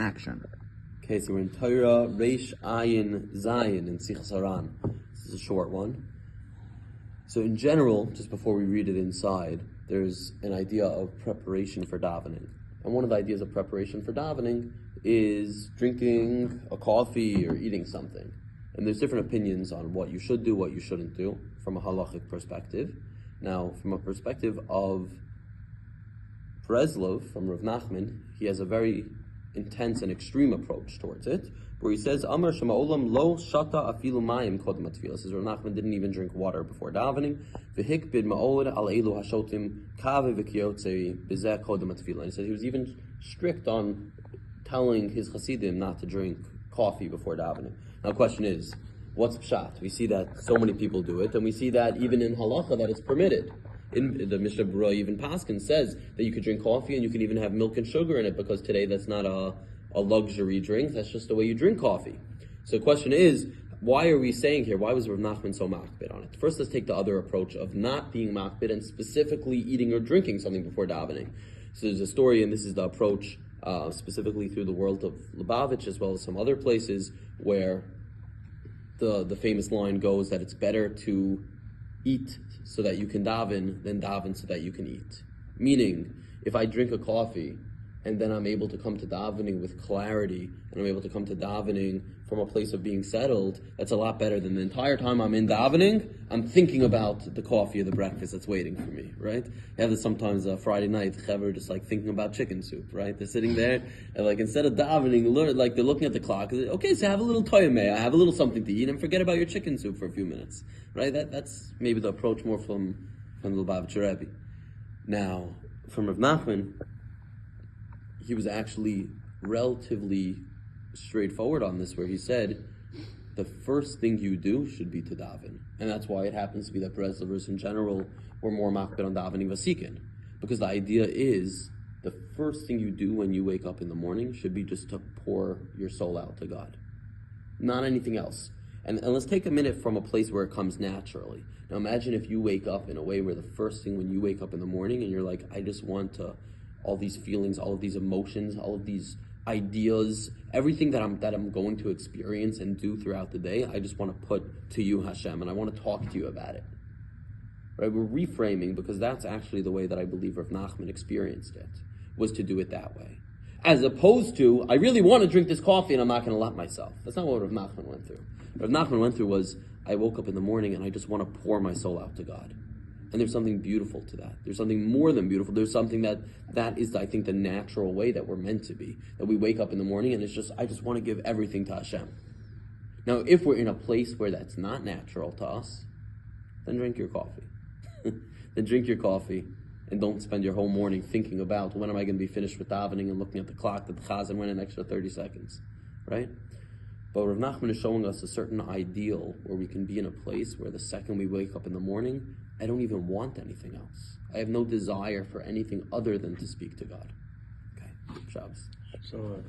action. Okay, so we're in Torah, Reish Ayin Zayin in Sichos Haran. This is a short one. So in general, just before we read it inside, there's an idea of preparation for davening. And one of the ideas of preparation for davening is drinking a coffee or eating something. And there's different opinions on what you should do, what you shouldn't do, from a halachic perspective. Now, from a perspective of Breslov, from Rav Nachman, he has a very intense and extreme approach towards it, where he says, Amar Shema Olam lo shata afilu mayim kodem atfilah. Says Rav Nachman didn't even drink water before davening. V'hik bid ma'od al elu hashotim kave v'kiyotzei b'zeh kodem atfilah. He said he was even strict on telling his chasidim not to drink coffee before davening. Now the question is, what's pshat? We see that so many people do it, and we see that even in halacha that it's permitted. In the Mishnah Berurah, even Paskin says that you could drink coffee and you can even have milk and sugar in it, because today that's not a luxury drink, that's just the way you drink coffee. So the question is, why are we saying here, why was Rav Nachman so makbid on it? First, let's take the other approach of not being makbid and specifically eating or drinking something before davening. So there's a story, and this is the approach specifically through the world of Lubavitch as well as some other places, where the famous line goes that it's better to eat so that you can daven than daven so that you can eat. Meaning, if I drink a coffee and then I'm able to come to davening with clarity, and I'm able to come to davening from a place of being settled, that's a lot better than the entire time I'm in davening, I'm thinking about the coffee or the breakfast that's waiting for me, right? You have this sometimes Friday night, Chaver just like thinking about chicken soup, right? They're sitting there, and like instead of davening, like they're looking at the clock, okay, so have a little toyameh, I have a little something to eat, and forget about your chicken soup for a few minutes, right? That's maybe the approach more from the Lubavitch Rebbe. Now, from Rav Nachman, he was actually relatively straightforward on this, where he said the first thing you do should be to daven. And that's why it happens to be that Breslovers in general were more makbid on davening vasikin. Because the idea is the first thing you do when you wake up in the morning should be just to pour your soul out to God. Not anything else. And let's take a minute from a place where it comes naturally. Now imagine if you wake up in a way where the first thing when you wake up in the morning and you're like, I just want to, all these feelings, all of these emotions, all of these ideas, everything that I'm going to experience and do throughout the day, I just want to put to you, Hashem, and I want to talk to you about it. Right? We're reframing, because that's actually the way that I believe Rav Nachman experienced it, was to do it that way. As opposed to, I really want to drink this coffee and I'm not going to let myself. That's not what Rav Nachman went through. What Rav Nachman went through was, I woke up in the morning and I just want to pour my soul out to God. And there's something beautiful to that. There's something more than beautiful. There's something that is, I think, the natural way that we're meant to be. That we wake up in the morning and it's just, I just want to give everything to Hashem. Now, if we're in a place where that's not natural to us, then drink your coffee. Then drink your coffee and don't spend your whole morning thinking about, when am I going to be finished with davening and looking at the clock that the chazan went an extra 30 seconds, right? But Rav Nachman is showing us a certain ideal where we can be in a place where the second we wake up in the morning, I don't even want anything else. I have no desire for anything other than to speak to God. Okay, Shabbos. So